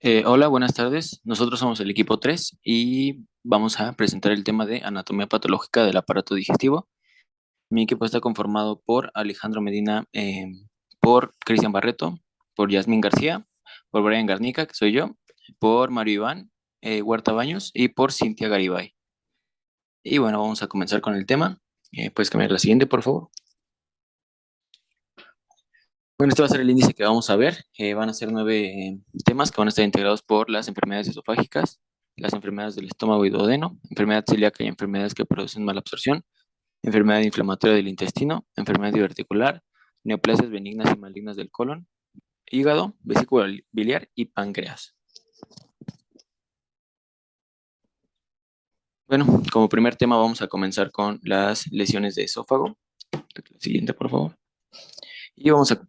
Hola, buenas tardes. Nosotros somos el equipo 3 y vamos a presentar el tema de anatomía patológica del aparato digestivo. Mi equipo está conformado por Alejandro Medina, por Cristian Barreto, por Yasmín García, por Brian Garnica, que soy yo, por Mario Iván Huerta Baños y por Cintia Garibay. Y bueno, vamos a comenzar con el tema. Puedes cambiar la siguiente, por favor. Bueno, este va a ser el índice que vamos a ver. Van a ser 9 temas que van a estar integrados por las enfermedades esofágicas, las enfermedades del estómago y duodeno, enfermedad celíaca y enfermedades que producen mala absorción, enfermedad inflamatoria del intestino, enfermedad diverticular, neoplasias benignas y malignas del colon, hígado, vesícula biliar y páncreas. Bueno, como primer tema vamos a comenzar con las lesiones de esófago. La siguiente, por favor. Y vamos a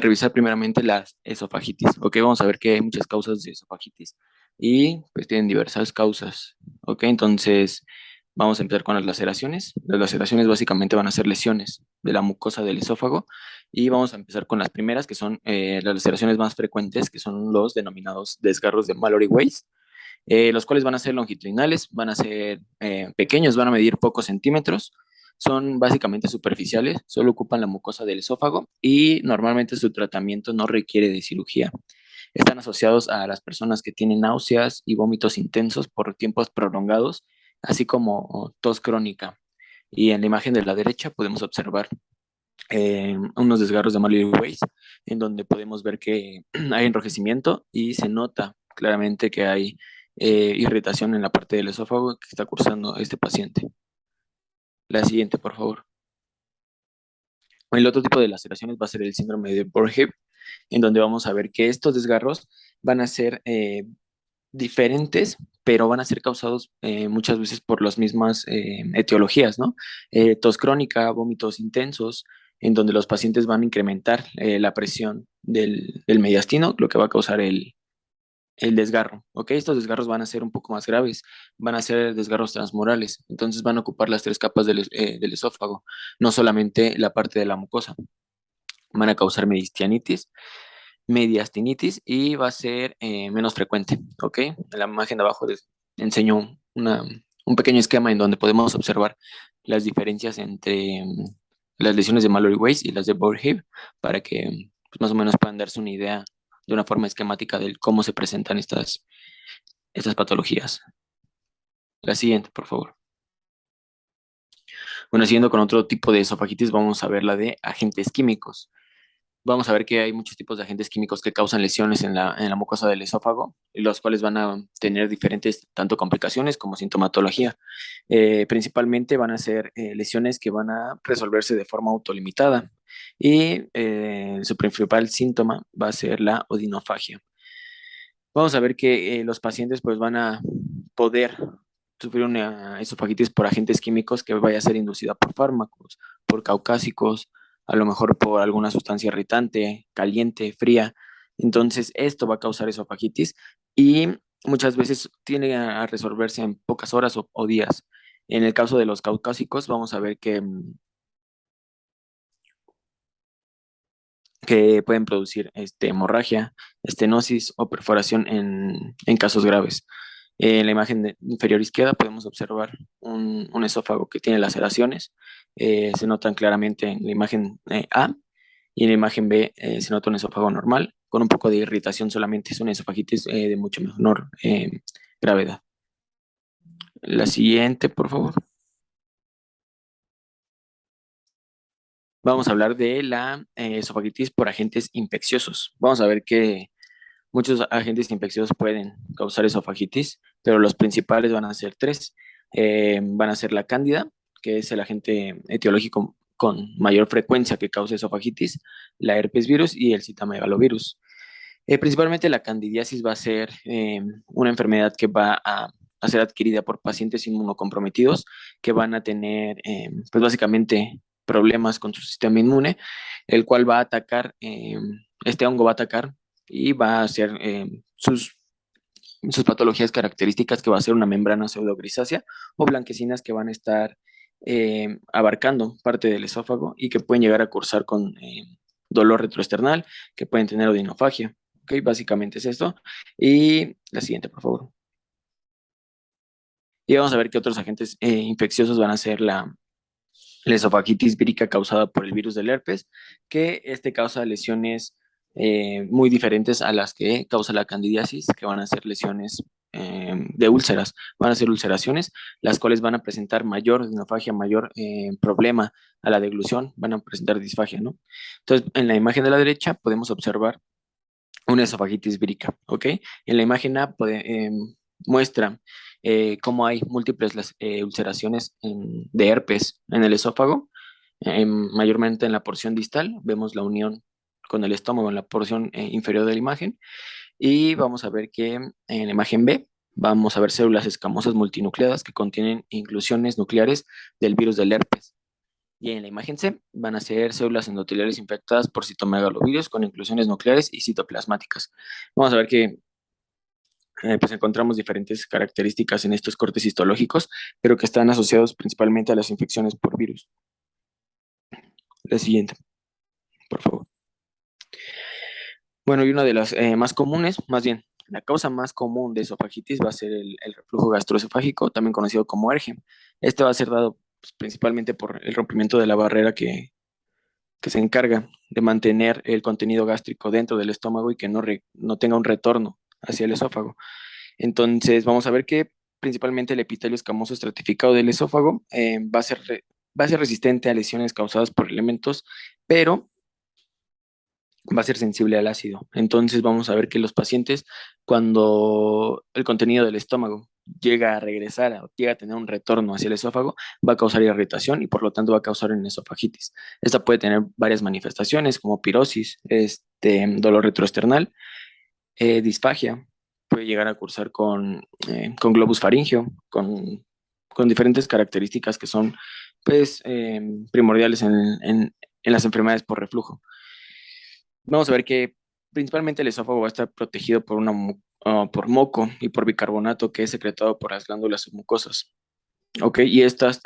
revisar primeramente las esofagitis. Ok, vamos a ver que hay muchas causas de esofagitis y pues tienen diversas causas. Ok, entonces vamos a empezar con las laceraciones. Las laceraciones básicamente van a ser lesiones de la mucosa del esófago y vamos a empezar con las primeras que son las laceraciones más frecuentes, que son los denominados desgarros de Mallory Weiss, los cuales van a ser longitudinales, van a ser pequeños, van a medir pocos centímetros, son básicamente superficiales, solo ocupan la mucosa del esófago y normalmente su tratamiento no requiere de cirugía. Están asociados a las personas que tienen náuseas y vómitos intensos por tiempos prolongados, así como tos crónica. Y en la imagen de la derecha podemos observar unos desgarros de Mallory Weiss, en donde podemos ver que hay enrojecimiento y se nota claramente que hay irritación en la parte del esófago que está cursando este paciente. La siguiente, por favor. El otro tipo de laceraciones va a ser el síndrome de Borheup, en donde vamos a ver que estos desgarros van a ser diferentes, pero van a ser causados muchas veces por las mismas etiologías, ¿no? Tos crónica, vómitos intensos, en donde los pacientes van a incrementar la presión del mediastino, lo que va a causar el desgarro, ¿ok? Estos desgarros van a ser un poco más graves, van a ser desgarros transmurales, entonces van a ocupar las tres capas del esófago, no solamente la parte de la mucosa. Van a causar mediastinitis y va a ser menos frecuente, ¿ok? En la imagen de abajo les enseño un pequeño esquema en donde podemos observar las diferencias entre las lesiones de Mallory Weiss y las de Borheup para que pues, más o menos puedan darse una idea de una forma esquemática de cómo se presentan estas patologías. La siguiente, por favor. Bueno, siguiendo con otro tipo de esofagitis, vamos a ver la de agentes químicos. Vamos a ver que hay muchos tipos de agentes químicos que causan lesiones en la mucosa del esófago, y los cuales van a tener diferentes tanto complicaciones como sintomatología. Principalmente van a ser lesiones que van a resolverse de forma autolimitada y su principal síntoma va a ser la odinofagia. Vamos a ver que los pacientes pues van a poder sufrir una esofagitis por agentes químicos que vaya a ser inducida por fármacos, por caucásicos, a lo mejor por alguna sustancia irritante, caliente, fría. Entonces, esto va a causar esofagitis y muchas veces tiene a resolverse en pocas horas o días. En el caso de los caucásicos, vamos a ver que pueden producir hemorragia, estenosis o perforación en casos graves. En la imagen inferior izquierda podemos observar un esófago que tiene laceraciones. Se notan claramente en la imagen A y en la imagen B se nota un esófago normal con un poco de irritación solamente. Es una esofagitis de mucho menor gravedad. La siguiente, por favor. Vamos a hablar de la esofagitis por agentes infecciosos. Vamos a ver que muchos agentes infecciosos pueden causar esofagitis, pero los principales van a ser tres. Van a ser la cándida, que es el agente etiológico con mayor frecuencia que causa esofagitis, la herpes virus y el citomegalovirus. Principalmente la candidiasis va a ser una enfermedad que va a ser adquirida por pacientes inmunocomprometidos que van a tener, pues básicamente, problemas con su sistema inmune, el cual va a atacar, este hongo va a atacar y va a hacer sus patologías características, que va a ser una membrana pseudogrisácea o blanquecinas que van a estar abarcando parte del esófago y que pueden llegar a cursar con dolor retroesternal, que pueden tener odinofagia. Ok, básicamente es esto. Y la siguiente, por favor. Y vamos a ver qué otros agentes infecciosos van a ser la esofagitis vírica causada por el virus del herpes, que este causa lesiones muy diferentes a las que causa la candidiasis, que van a ser lesiones de úlceras, van a ser ulceraciones, las cuales van a presentar mayor disfagia, mayor problema a la deglución, van a presentar disfagia, ¿no? Entonces, en la imagen de la derecha podemos observar una esofagitis vírica, ¿ok? En la imagen A muestra cómo hay múltiples ulceraciones de herpes en el esófago, mayormente en la porción distal, vemos la unión con el estómago en la porción inferior de la imagen, y vamos a ver que en la imagen B vamos a ver células escamosas multinucleadas que contienen inclusiones nucleares del virus del herpes. Y en la imagen C van a ser células endoteliales infectadas por citomegalovirus con inclusiones nucleares y citoplasmáticas. Vamos a ver que pues encontramos diferentes características en estos cortes histológicos, pero que están asociados principalmente a las infecciones por virus. La siguiente, por favor. Bueno, y una de las más comunes, más bien, la causa más común de esofagitis va a ser el reflujo gastroesofágico, también conocido como ERGE. Este va a ser dado pues, principalmente por el rompimiento de la barrera que se encarga de mantener el contenido gástrico dentro del estómago y que no tenga un retorno hacia el esófago. Entonces, vamos a ver que principalmente el epitelio escamoso estratificado del esófago va a ser resistente a lesiones causadas por elementos, pero va a ser sensible al ácido. Entonces, vamos a ver que los pacientes, cuando el contenido del estómago llega a regresar o llega a tener un retorno hacia el esófago, va a causar irritación y por lo tanto va a causar una esofagitis. Esta puede tener varias manifestaciones como pirosis, dolor retroesternal, disfagia, puede llegar a cursar con globus faríngeo, con diferentes características que son pues, primordiales en las enfermedades por reflujo. Vamos a ver que principalmente el esófago va a estar protegido por moco y por bicarbonato que es secretado por las glándulas submucosas. Ok, y estas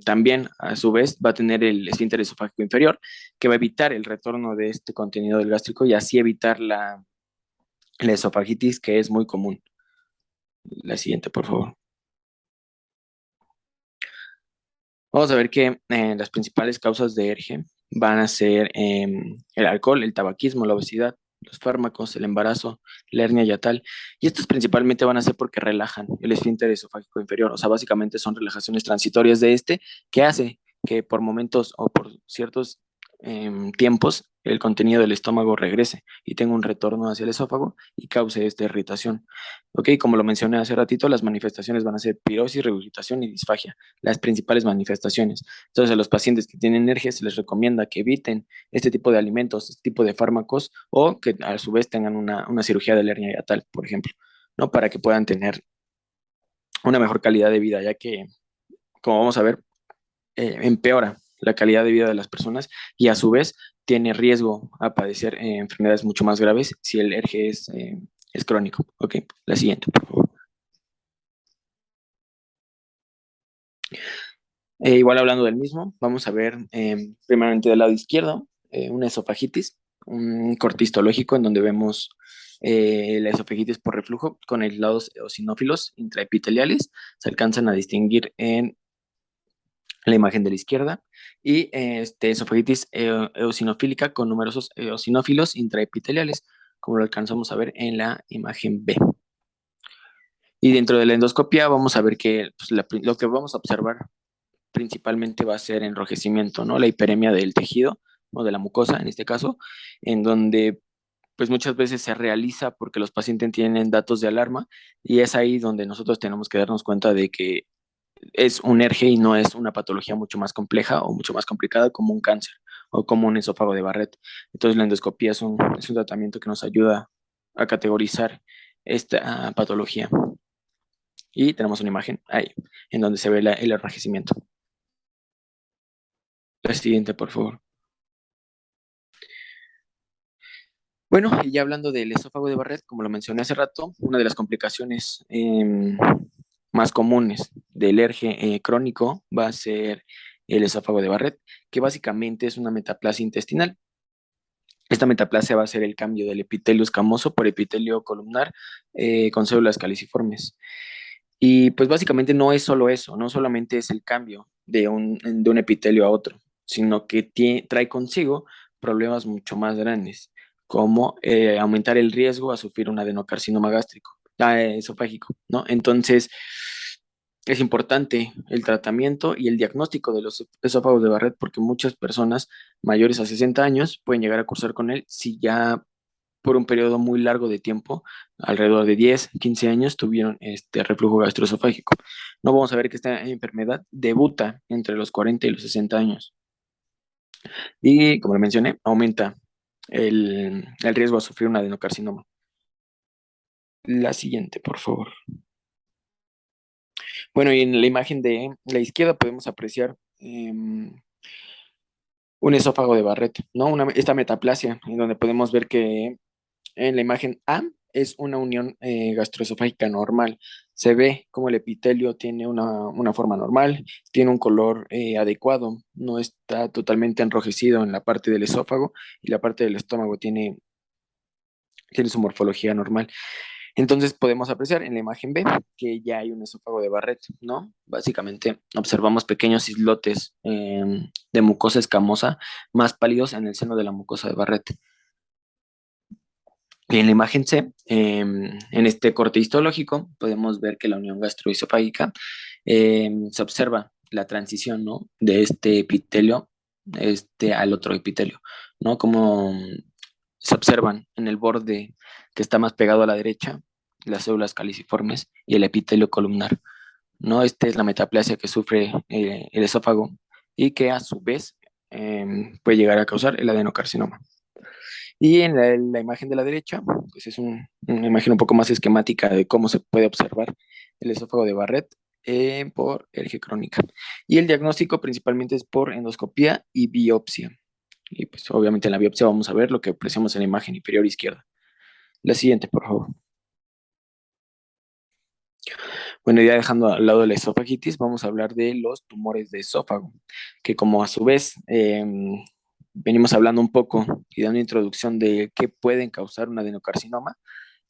también a su vez va a tener el esfínter esofágico inferior que va a evitar el retorno de este contenido del gástrico y así evitar la esofagitis que es muy común. La siguiente, por favor. Vamos a ver que las principales causas de ERGE van a ser el alcohol, el tabaquismo, la obesidad, los fármacos, el embarazo, la hernia yatal. Y estos principalmente van a ser porque relajan el esfínter esofágico inferior. O sea, básicamente son relajaciones transitorias de este que hace que por momentos o por ciertos tiempos el contenido del estómago regrese y tenga un retorno hacia el esófago y cause esta irritación. Ok, como lo mencioné hace ratito, las manifestaciones van a ser pirosis, regurgitación y disfagia, las principales manifestaciones. Entonces, a los pacientes que tienen alergia se les recomienda que eviten este tipo de alimentos, este tipo de fármacos o que a su vez tengan una cirugía de la hernia yatal, por ejemplo, ¿no? Para que puedan tener una mejor calidad de vida, ya que, como vamos a ver, empeora la calidad de vida de las personas y a su vez tiene riesgo a padecer enfermedades mucho más graves si el ERGE es crónico. Ok, la siguiente, por favor. Igual hablando del mismo, vamos a ver primeramente del lado izquierdo una esofagitis, un corte histológico en donde vemos la esofagitis por reflujo con aislados eosinófilos intraepiteliales. Se alcanzan a distinguir en la imagen de la izquierda y esofagitis eosinofílica con numerosos eosinófilos intraepiteliales, como lo alcanzamos a ver en la imagen B. Y dentro de la endoscopia vamos a ver que pues, lo que vamos a observar principalmente va a ser enrojecimiento, ¿no? La hiperemia del tejido o de la mucosa, en este caso, en donde pues muchas veces se realiza porque los pacientes tienen datos de alarma y es ahí donde nosotros tenemos que darnos cuenta de que es un ERGE y no es una patología mucho más compleja o mucho más complicada como un cáncer o como un esófago de Barrett. Entonces la endoscopía es un tratamiento que nos ayuda a categorizar esta patología. Y tenemos una imagen ahí, en donde se ve el enrojecimiento. La siguiente, por favor. Bueno, y ya hablando del esófago de Barrett, como lo mencioné hace rato, una de las complicaciones más comunes del ERGE crónico va a ser el esófago de Barrett, que básicamente es una metaplasia intestinal. Esta metaplasia va a ser el cambio del epitelio escamoso por epitelio columnar con células caliciformes. Y pues básicamente no es solo eso, no solamente es el cambio de un epitelio a otro, sino que trae consigo problemas mucho más grandes, como aumentar el riesgo a sufrir un adenocarcinoma gástrico, esofágico, ¿no? Entonces, es importante el tratamiento y el diagnóstico de los esófagos de Barrett porque muchas personas mayores a 60 años pueden llegar a cursar con él si ya por un periodo muy largo de tiempo, alrededor de 10, 15 años, tuvieron este reflujo gastroesofágico. No vamos a ver que esta enfermedad debuta entre los 40 y los 60 años. Y como le mencioné, aumenta el riesgo a sufrir un adenocarcinoma. La siguiente, por favor. Bueno, y en la imagen de la izquierda podemos apreciar un esófago de Barrett, ¿no? Esta metaplasia, en donde podemos ver que en la imagen A es una unión gastroesofágica normal. Se ve como el epitelio tiene una forma normal, tiene un color adecuado, no está totalmente enrojecido en la parte del esófago y la parte del estómago tiene su morfología normal. Entonces podemos apreciar en la imagen B que ya hay un esófago de Barrett, ¿no? Básicamente observamos pequeños islotes de mucosa escamosa más pálidos en el seno de la mucosa de Barrett. Y en la imagen C, en este corte histológico, podemos ver que la unión gastroesofágica se observa la transición, ¿no? De este epitelio al otro epitelio, ¿no? Como se observan en el borde que está más pegado a la derecha, las células caliciformes y el epitelio columnar, ¿no? Esta es la metaplasia que sufre el esófago y que a su vez puede llegar a causar el adenocarcinoma. Y en la imagen de la derecha, pues es una imagen un poco más esquemática de cómo se puede observar el esófago de Barrett por hergia crónica. Y el diagnóstico principalmente es por endoscopía y biopsia. Y pues obviamente en la biopsia vamos a ver lo que apreciamos en la imagen inferior izquierda. La siguiente, por favor. Bueno, ya dejando al lado la esofagitis, vamos a hablar de los tumores de esófago, que como a su vez venimos hablando un poco y dando introducción de qué pueden causar un adenocarcinoma,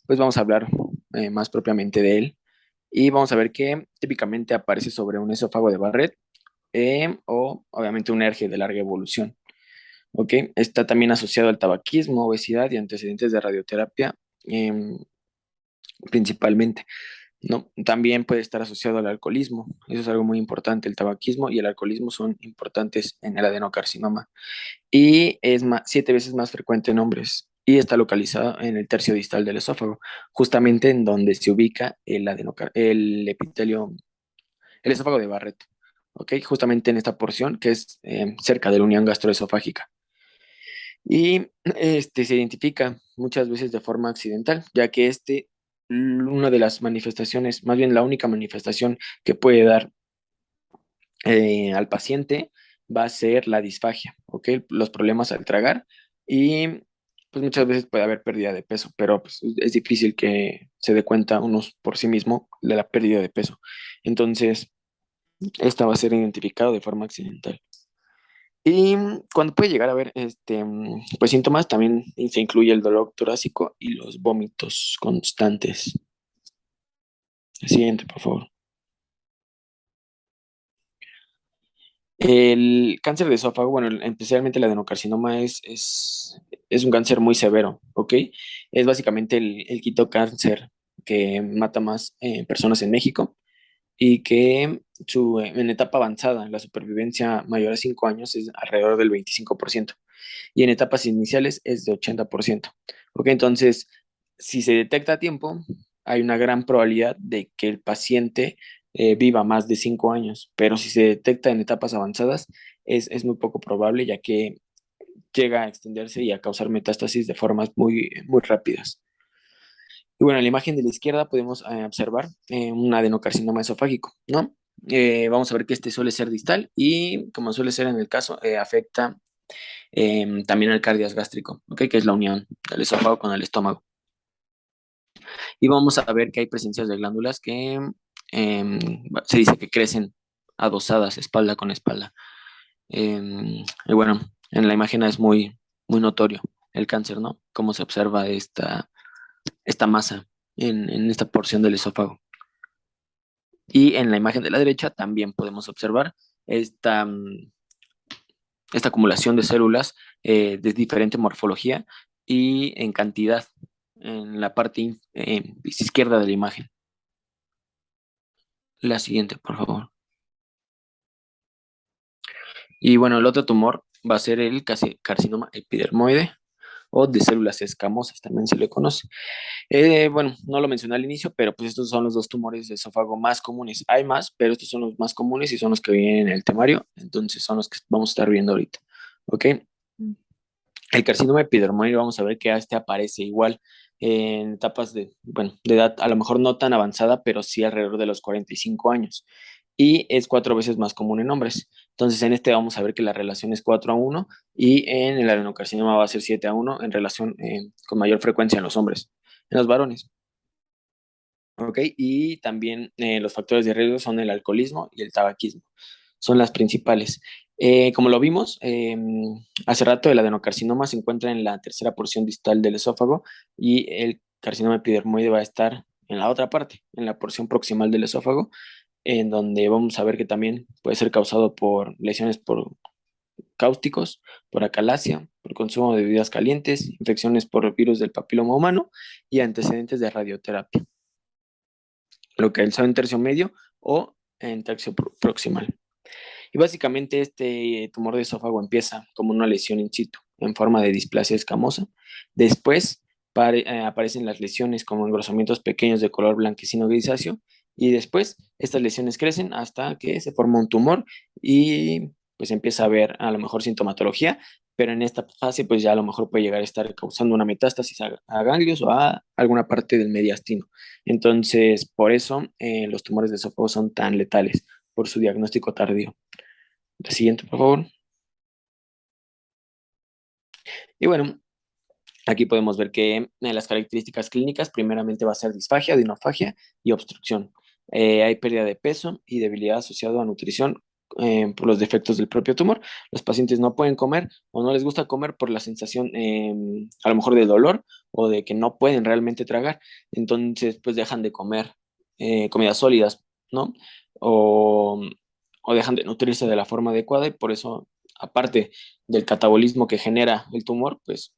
pues vamos a hablar más propiamente de él y vamos a ver que típicamente aparece sobre un esófago de Barrett o obviamente un herge de larga evolución. ¿Ok? Está también asociado al tabaquismo, obesidad y antecedentes de radioterapia principalmente. ¿No? También puede estar asociado al alcoholismo. Eso es algo muy importante. El tabaquismo y el alcoholismo son importantes en el adenocarcinoma y es 7 veces más frecuente en hombres y está localizado en el tercio distal del esófago, justamente en donde se ubica el epitelio, el esófago de Barrett, ¿ok? Justamente en esta porción que es cerca de la unión gastroesofágica. Y se identifica muchas veces de forma accidental, ya que una de las manifestaciones, más bien la única manifestación que puede dar al paciente va a ser la disfagia, ¿ok? Los problemas al tragar y pues muchas veces puede haber pérdida de peso, pero pues, es difícil que se dé cuenta uno por sí mismo de la pérdida de peso. Entonces, esta va a ser identificada de forma accidental. Y cuando puede llegar a haber pues síntomas, también se incluye el dolor torácico y los vómitos constantes. Siguiente, por favor. El cáncer de esófago, bueno, especialmente el adenocarcinoma es un cáncer muy severo, ¿ok? Es básicamente el quinto cáncer que mata más personas en México y que en etapa avanzada, la supervivencia mayor a 5 años es alrededor del 25% y en etapas iniciales es de 80%. ¿Ok? Entonces, si se detecta a tiempo, hay una gran probabilidad de que el paciente viva más de 5 años, pero si se detecta en etapas avanzadas, es muy poco probable ya que llega a extenderse y a causar metástasis de formas muy, muy rápidas. Y bueno, en la imagen de la izquierda podemos observar un adenocarcinoma esofágico, ¿no? Vamos a ver que este suele ser distal y, como suele ser en el caso, afecta también al cardias gástrico, ¿ok? Que es la unión del esófago con el estómago. Y vamos a ver que hay presencias de glándulas que em, se dice que crecen adosadas, espalda con espalda. Y bueno, en la imagen es muy, muy notorio. el cáncer, ¿no? Cómo se observa esta masa en esta porción del esófago. Y en la imagen de la derecha también podemos observar esta, esta acumulación de células de diferente morfología y en cantidad en la parte izquierda de la imagen. La siguiente, por favor. Y bueno, el otro tumor va a ser el carcinoma epidermoide o de células escamosas, también se le conoce. Bueno, no lo mencioné al inicio, pero pues estos son los dos tumores de esófago más comunes. Hay más, pero estos son los más comunes y son los que vienen en el temario, entonces son los que vamos a estar viendo ahorita. ¿Ok? El carcinoma epidermoide vamos a ver que este aparece igual en etapas de, bueno, de edad a lo mejor no tan avanzada, pero sí alrededor de los 45 años. Y es 4 veces más común en hombres. Entonces en este vamos a ver que la relación es 4-1 y en el adenocarcinoma va a ser 7-1 en relación con mayor frecuencia en los hombres, en los varones. ¿Ok? Y también los factores de riesgo son el alcoholismo y el tabaquismo. Son las principales. Como lo vimos, hace rato el adenocarcinoma se encuentra en la tercera porción distal del esófago y el carcinoma epidermoide va a estar en la otra parte, en la porción proximal del esófago, en donde vamos a ver que también puede ser causado por lesiones por cáusticos, por acalasia, por consumo de bebidas calientes, infecciones por virus del papiloma humano y antecedentes de radioterapia, lo que es en tercio medio o en tercio proximal. Y básicamente este tumor de esófago empieza como una lesión in situ, en forma de displasia escamosa. Después aparecen las lesiones como engrosamientos pequeños de color blanquecino grisáceo y después estas lesiones crecen hasta que se forma un tumor y pues empieza a haber a lo mejor sintomatología, pero en esta fase pues ya a lo mejor puede llegar a estar causando una metástasis a ganglios o a alguna parte del mediastino. Entonces, por eso los tumores de esófago son tan letales, por su diagnóstico tardío. La siguiente, por favor. Y bueno, aquí podemos ver que las características clínicas primeramente va a ser disfagia, dinofagia y obstrucción. Hay pérdida de peso y debilidad asociada a nutrición por los defectos del propio tumor. Los pacientes no pueden comer o no les gusta comer por la sensación a lo mejor de dolor o de que no pueden realmente tragar. Entonces, pues dejan de comer comidas sólidas, ¿no? O, o dejan de nutrirse de la forma adecuada y por eso, aparte del catabolismo que genera el tumor, pues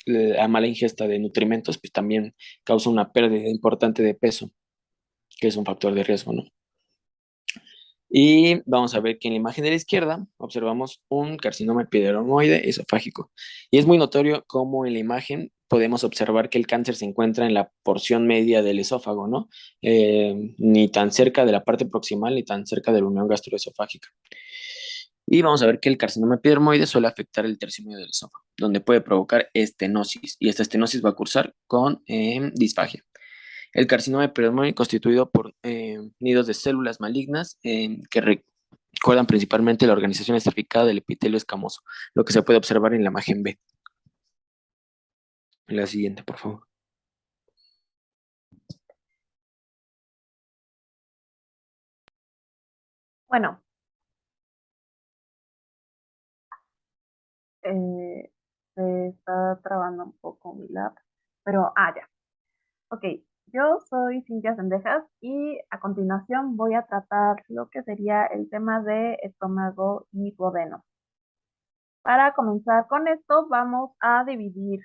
la mala ingesta de nutrimentos, pues también causa una pérdida importante de peso, que es un factor de riesgo, ¿no? Y vamos a ver que en la imagen de la izquierda observamos un carcinoma epidermoide esofágico. Y es muy notorio cómo en la imagen podemos observar que el cáncer se encuentra en la porción media del esófago, ¿no? Ni tan cerca de la parte proximal ni tan cerca de la unión gastroesofágica. Y vamos a ver que el carcinoma epidermoide suele afectar el tercio medio del esófago, donde puede provocar estenosis. Y esta estenosis va a cursar con disfagia. El carcinoma epidermoide constituido por nidos de células malignas que recuerdan principalmente la organización estratificada del epitelio escamoso, lo que se puede observar en la imagen B. En la siguiente, por favor. Bueno, eh, se está trabando un poco mi lab, pero, ya. Ok, yo soy Cintia Sendejas y a continuación voy a tratar lo que sería el tema de estómago y duodeno. Para comenzar con esto, vamos a dividir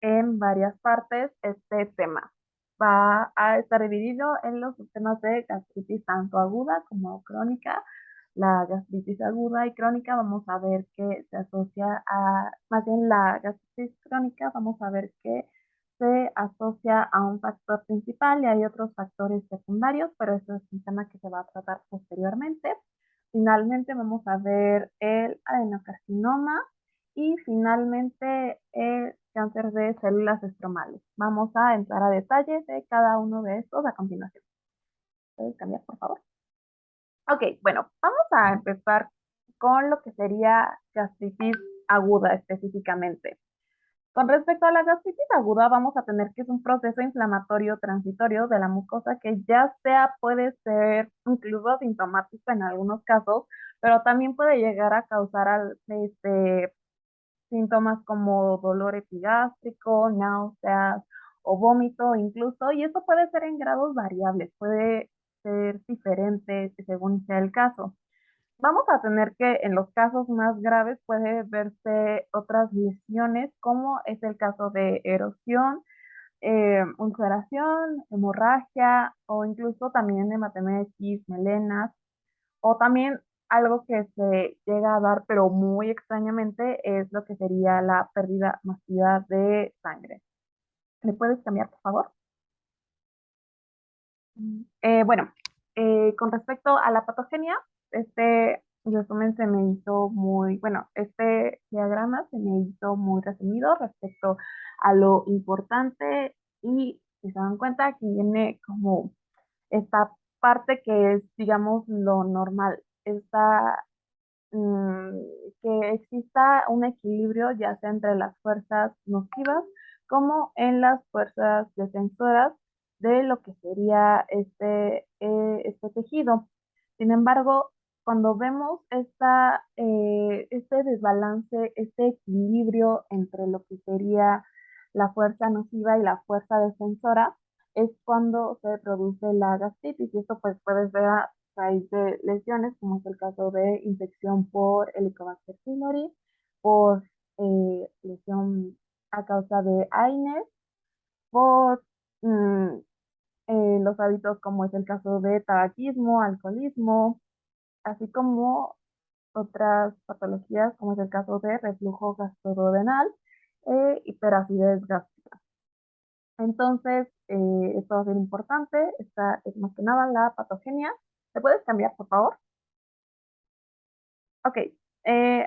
en varias partes este tema. Va a estar dividido en los sistemas de gastritis tanto aguda como crónica. La gastritis aguda y crónica vamos a ver que se asocia a, más bien la gastritis crónica vamos a ver que se asocia a un factor principal y hay otros factores secundarios, pero eso es un tema que se va a tratar posteriormente. Finalmente vamos a ver el adenocarcinoma y finalmente el cáncer de células estromales. Vamos a entrar a detalle de cada uno de estos a continuación. ¿Puedes cambiar, por favor? Ok, bueno, vamos a empezar con lo que sería gastritis aguda específicamente. Con respecto a la gastritis aguda, vamos a tener que es un proceso inflamatorio transitorio de la mucosa que ya sea puede ser incluso sintomático en algunos casos, pero también puede llegar a causar síntomas como dolor epigástrico, náuseas o vómito incluso, y eso puede ser en grados variables, puede ser diferente según sea el caso. Vamos a tener que en los casos más graves puede verse otras lesiones, como es el caso de erosión, ulceración, hemorragia o incluso también hematemesis, melenas, o también algo que se llega a dar, pero muy extrañamente, es lo que sería la pérdida masiva de sangre. ¿Le puedes cambiar, por favor? Bueno, con respecto a la patogenia, este resumen se me hizo muy, bueno, este diagrama se me hizo muy resumido respecto a lo importante y si se dan cuenta, aquí viene como esta parte que es, digamos, lo normal, esta, mm, que exista un equilibrio ya sea entre las fuerzas nocivas como en las fuerzas defensoras de lo que sería este tejido. Sin embargo, cuando vemos este desbalance, este equilibrio entre lo que sería la fuerza nociva y la fuerza defensora, es cuando se produce la gastritis. Y esto pues puede ser a raíz de lesiones, como es el caso de infección por Helicobacter pylori, por lesión a causa de AINES, por mm, los hábitos como es el caso de tabaquismo, alcoholismo, así como otras patologías como es el caso de reflujo gastroduodenal, hiperacidez gástrica. Entonces, esto va a ser importante. Esta es más que nada la patogenia. ¿Te puedes cambiar, por favor? Ok.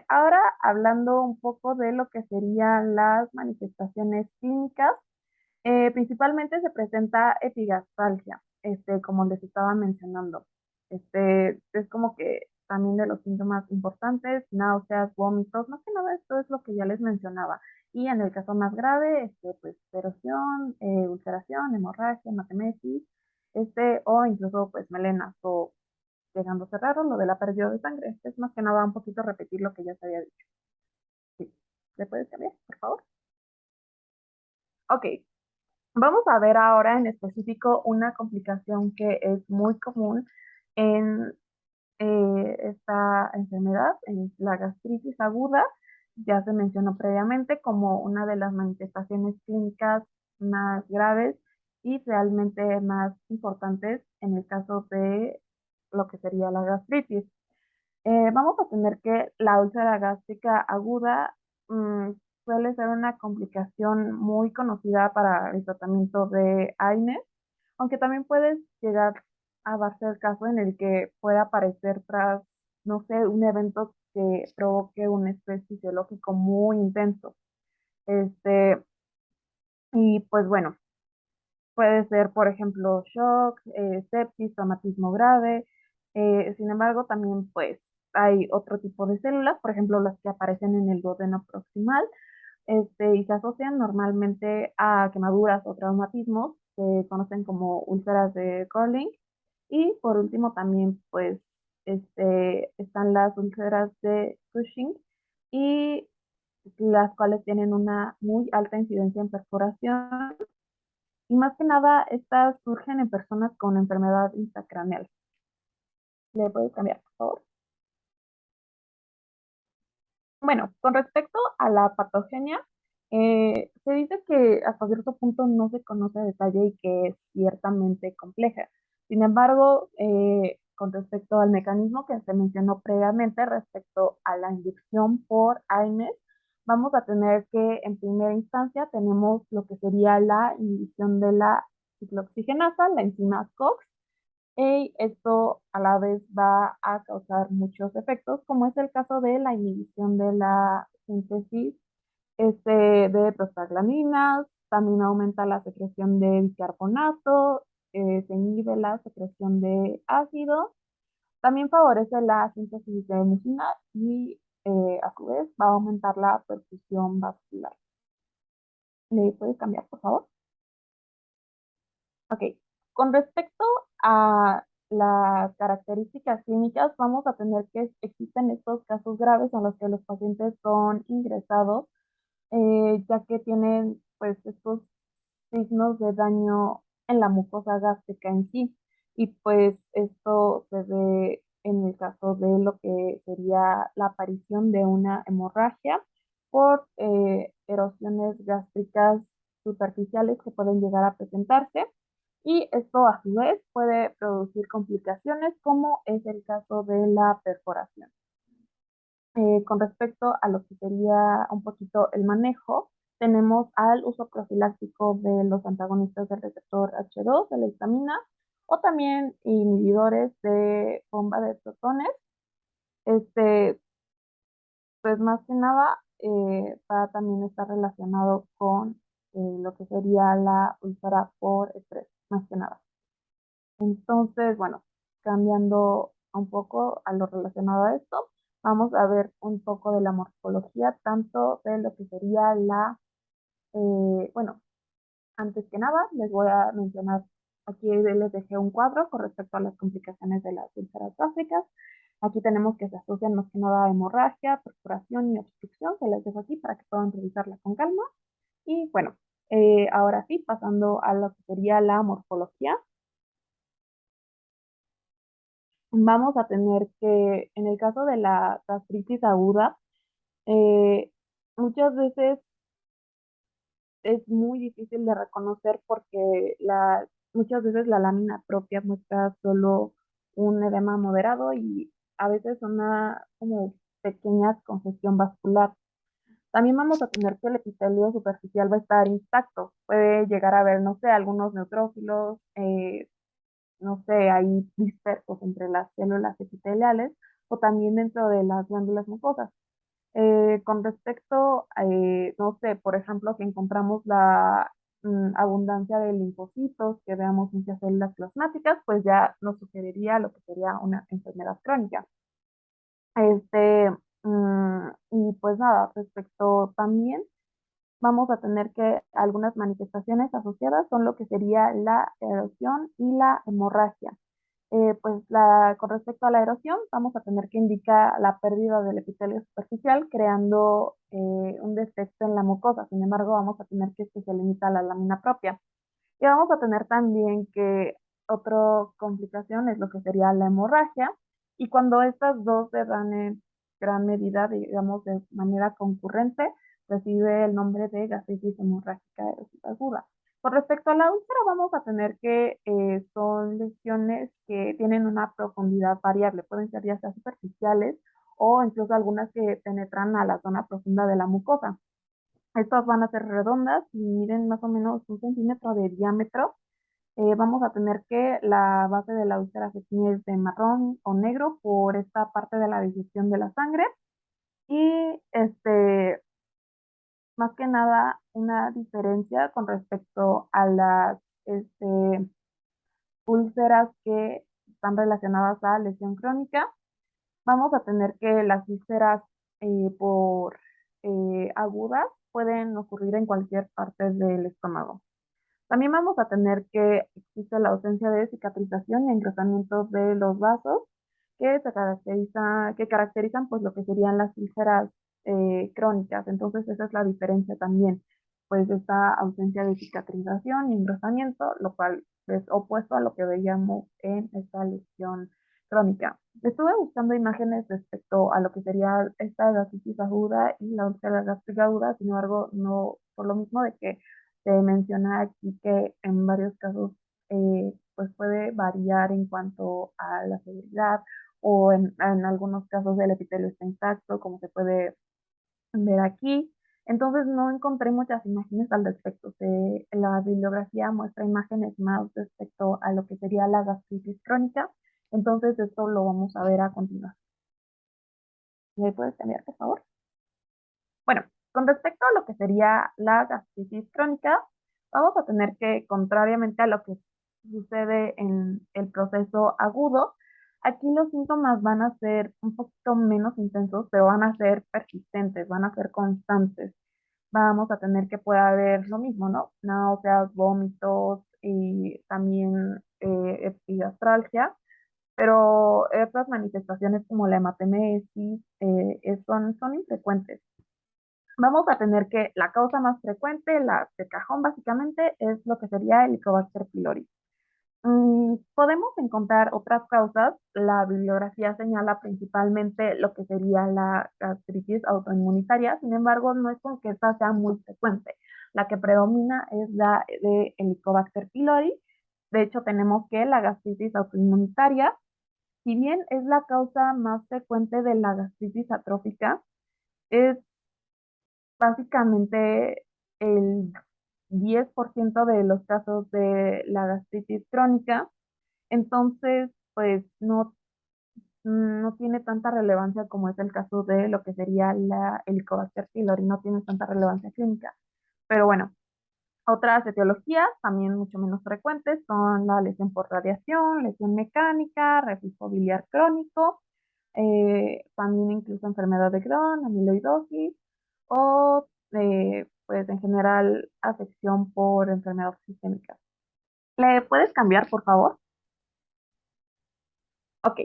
Ahora hablando un poco de lo que serían las manifestaciones clínicas, principalmente se presenta epigastralgia, como les estaba mencionando. Es como que también de los síntomas importantes, náuseas, vómitos, más que nada esto es lo que ya les mencionaba. Y en el caso más grave, pues erosión, ulceración, hemorragia, hematemesis, o incluso pues melenas o llegando a cerrar lo de la pérdida de sangre. Es más que nada un poquito repetir lo que ya se había dicho. Sí. ¿Le puedes cambiar, por favor? Ok, vamos a ver ahora en específico una complicación que es muy común en esta enfermedad, en la gastritis aguda. Ya se mencionó previamente como una de las manifestaciones clínicas más graves y realmente más importantes en el caso de lo que sería la gastritis. Vamos a tener que la úlcera gástrica aguda mm, suele ser una complicación muy conocida para el tratamiento de AINES, aunque también puede llegar a darse el caso en el que pueda aparecer tras, no sé, un evento que provoque un estrés fisiológico muy intenso. Este, y pues bueno, puede ser, por ejemplo, shock, sepsis, traumatismo grave. Sin embargo, también pues hay otro tipo de células, por ejemplo, las que aparecen en el duodeno proximal, y se asocian normalmente a quemaduras o traumatismos, se conocen como úlceras de Corling. Y por último también pues están las úlceras de Cushing y las cuales tienen una muy alta incidencia en perforación y más que nada, estas surgen en personas con enfermedad intracraneal. ¿Le puedes cambiar, por favor? Bueno, con respecto a la patogenia, se dice que hasta cierto punto no se conoce a detalle y que es ciertamente compleja. Sin embargo, con respecto al mecanismo que se mencionó previamente respecto a la inducción por AINES, vamos a tener que en primera instancia tenemos lo que sería la inhibición de la ciclooxigenasa, la enzima COX, y esto a la vez va a causar muchos efectos, como es el caso de la inhibición de la síntesis de prostaglandinas, también aumenta la secreción de bicarbonato, se inhibe la secreción de ácido, también favorece la síntesis de mucina y a su vez va a aumentar la perfusión vascular. ¿Le puedes cambiar, por favor? Ok, con respecto a las características clínicas, vamos a tener que existen estos casos graves en los que los pacientes son ingresados, ya que tienen pues estos signos de daño en la mucosa gástrica en sí. Y pues esto se ve en el caso de lo que sería la aparición de una hemorragia por erosiones gástricas superficiales que pueden llegar a presentarse. Y esto a su vez puede producir complicaciones como es el caso de la perforación. Con respecto a lo que sería un poquito el manejo, tenemos al uso profiláctico de los antagonistas del receptor H2 de la histamina, o también inhibidores de bomba de protones. Este, pues más que nada, va también estar relacionado con lo que sería la úlcera por estrés, más que nada. Entonces, bueno, cambiando un poco a lo relacionado a esto, vamos a ver un poco de la morfología, tanto de lo que sería bueno, antes que nada, les voy a mencionar, aquí les dejé un cuadro con respecto a las complicaciones de las úlceras gástricas. Aquí tenemos que se asocian más que nada a hemorragia, perforación y obstrucción, que les dejo aquí para que puedan revisarla con calma. Y bueno, ahora sí, pasando a lo que sería la morfología. Vamos a tener que, en el caso de la gastritis aguda, eh, muchas veces es muy difícil de reconocer porque muchas veces la lámina propia muestra solo un edema moderado y a veces una como pequeña congestión vascular. También vamos a tener que el epitelio superficial va a estar intacto. Puede llegar a haber, no sé, algunos neutrófilos, no sé, ahí dispersos entre las células epiteliales o también dentro de las glándulas mucosas. Con respecto, no sé, por ejemplo, que encontramos la abundancia de linfocitos, que veamos muchas células plasmáticas, pues ya nos sugeriría lo que sería una enfermedad crónica. Y pues nada, respecto también vamos a tener que algunas manifestaciones asociadas son lo que sería la erosión y la hemorragia. Pues con respecto a la erosión, vamos a tener que indicar la pérdida del epitelio superficial, creando un defecto en la mucosa. Sin embargo, vamos a tener que este se limita a la lámina propia. Y vamos a tener también que otra complicación es lo que sería la hemorragia. Y cuando estas dos se dan en gran medida, digamos, de manera concurrente, recibe el nombre de gastritis hemorrágica erosiva aguda. Con respecto a la úlcera, vamos a tener que son lesiones que tienen una profundidad variable. Pueden ser ya sea superficiales o incluso algunas que penetran a la zona profunda de la mucosa. Estas van a ser redondas y miden más o menos 1 centímetro de diámetro. Vamos a tener que la base de la úlcera se tiñe de marrón o negro por esta parte de la digestión de la sangre. Y más que nada, una diferencia con respecto a las úlceras que están relacionadas a lesión crónica. Vamos a tener que las úlceras por agudas pueden ocurrir en cualquier parte del estómago. También vamos a tener que existe la ausencia de cicatrización y engrosamiento de los vasos que caracterizan pues lo que serían las úlceras crónicas. Entonces esa es la diferencia también, pues esta ausencia de cicatrización y engrosamiento, lo cual es opuesto a lo que veíamos en esta lesión crónica. Estuve buscando imágenes respecto a lo que sería esta gastritis aguda y la úlcera gástrica aguda, sin embargo, no, por lo mismo de que se menciona aquí que en varios casos pues puede variar en cuanto a la severidad o en algunos casos el epitelio está intacto, como se puede ver aquí. Entonces no encontré muchas imágenes al respecto. La bibliografía muestra imágenes más respecto a lo que sería la gastritis crónica. Entonces esto lo vamos a ver a continuación. ¿Me puedes cambiar, por favor? Bueno, con respecto a lo que sería la gastritis crónica, vamos a tener que, contrariamente a lo que sucede en el proceso agudo, aquí los síntomas van a ser un poquito menos intensos, pero van a ser persistentes, van a ser constantes. Vamos a tener que puede haber lo mismo, ¿no? Náuseas, vómitos y también epigastralgia. pero otras manifestaciones como la hematemesis son infrecuentes. Vamos a tener que la causa más frecuente, la de cajón básicamente, es lo que sería el Helicobacter pylori. Podemos encontrar otras causas. La bibliografía señala principalmente lo que sería la gastritis autoinmunitaria, sin embargo, no es como que esta sea muy frecuente. La que predomina es la de Helicobacter pylori. De hecho, tenemos que la gastritis autoinmunitaria, si bien es la causa más frecuente de la gastritis atrófica, es básicamente el 10% de los casos de la gastritis crónica. Entonces, pues no tiene tanta relevancia como es el caso de lo que sería la Helicobacter pylori, no tiene tanta relevancia clínica. Pero bueno, otras etiologías, también mucho menos frecuentes, son la lesión por radiación, lesión mecánica, reflujo biliar crónico, también incluso enfermedad de Crohn, amiloidosis o pues en general afección por enfermedad sistémica. ¿Le puedes cambiar, por favor? Ok,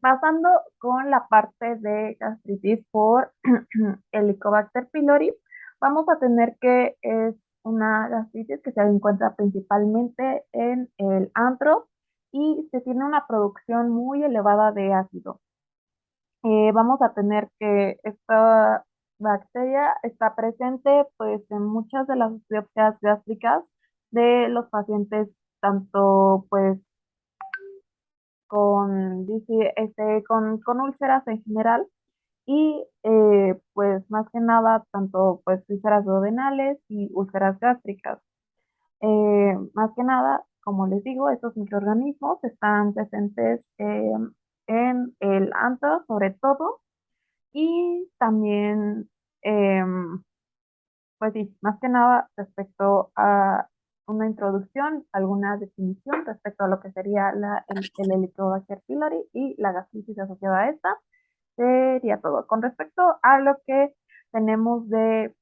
pasando con la parte de gastritis por Helicobacter pylori, vamos a tener que es una gastritis que se encuentra principalmente en el antro y se tiene una producción muy elevada de ácido. Vamos a tener que esta bacteria está presente pues en muchas de las biopsias gástricas de los pacientes, tanto pues con úlceras en general y pues más que nada tanto pues úlceras duodenales y úlceras gástricas. Más que nada, como les digo, estos microorganismos están presentes en el antro sobre todo y también pues sí, más que nada respecto a una introducción, alguna definición respecto a lo que sería el Helicobacter pylori y la gastritis asociada a esta, sería todo. Con respecto a lo que tenemos de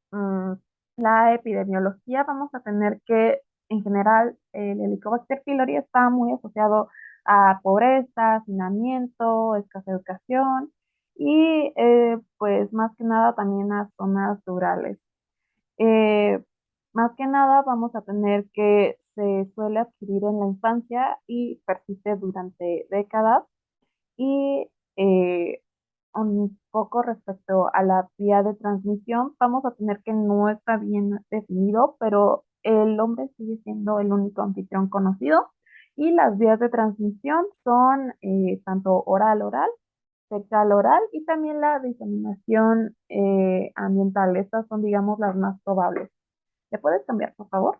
la epidemiología, vamos a tener que, en general, el Helicobacter pylori está muy asociado a pobreza, hacinamiento, escasa educación y, pues, más que nada también a zonas rurales. Eh, Más que nada vamos a tener que se suele adquirir en la infancia y persiste durante décadas y un poco respecto a la vía de transmisión, vamos a tener que no está bien definido, pero el hombre sigue siendo el único anfitrión conocido y las vías de transmisión son tanto oral-oral, fecal-oral y también la diseminación ambiental. Estas son, digamos, las más probables. ¿Le puedes cambiar, por favor?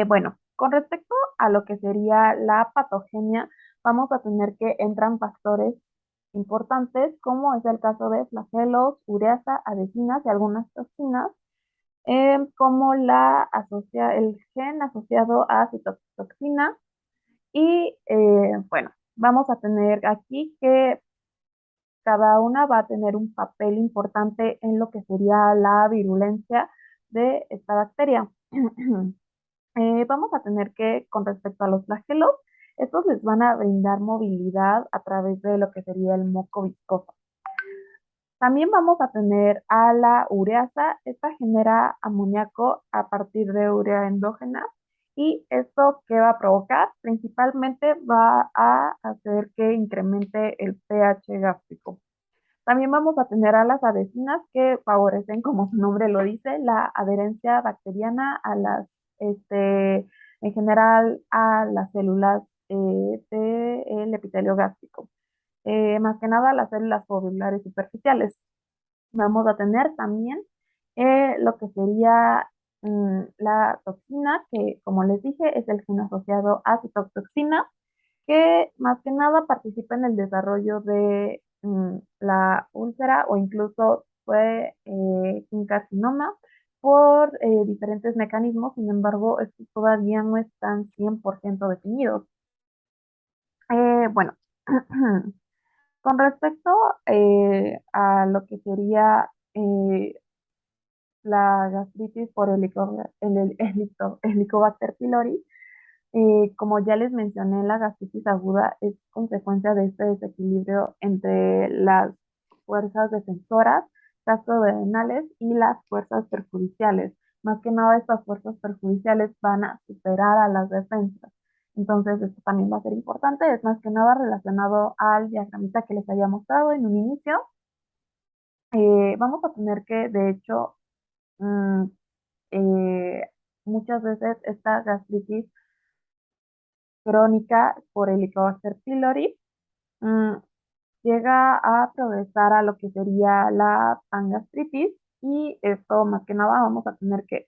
Bueno, con respecto a lo que sería la patogenia, vamos a tener que entran factores importantes, como es el caso de flagelos, ureasa, adhesinas y algunas toxinas, como el gen asociado a citotoxina. Y bueno, vamos a tener aquí que cada una va a tener un papel importante en lo que sería la virulencia de esta bacteria. Vamos a tener que, con respecto a los flagelos, estos les van a brindar movilidad a través de lo que sería el moco viscoso. También vamos a tener a la ureasa. Esta genera amoníaco a partir de urea endógena. ¿Y esto qué va a provocar? Principalmente va a hacer que incremente el pH gástrico. También vamos a tener a las adhesinas que favorecen, como su nombre lo dice, la adherencia bacteriana a en general a las células del epitelio gástrico. Más que nada las células fobulares superficiales. Vamos a tener también lo que sería la toxina, que como les dije es el gen asociado a citotoxina, que más que nada participa en el desarrollo de la úlcera o incluso fue un carcinoma por diferentes mecanismos. Sin embargo, estos todavía no están 100% definidos. Bueno, con respecto a lo que sería la gastritis por Helicobacter pylori, Como ya les mencioné, la gastritis aguda es consecuencia de este desequilibrio entre las fuerzas defensoras, gastrodenales y las fuerzas perjudiciales. Más que nada, estas fuerzas perjudiciales van a superar a las defensas. Entonces, esto también va a ser importante. Es más que nada relacionado al diagramita que les había mostrado en un inicio. Vamos a tener que, de hecho, mm, eh, muchas veces esta gastritis crónica por Helicobacter pylori mm, llega a progresar a lo que sería la pangastritis y esto más que nada vamos a tener que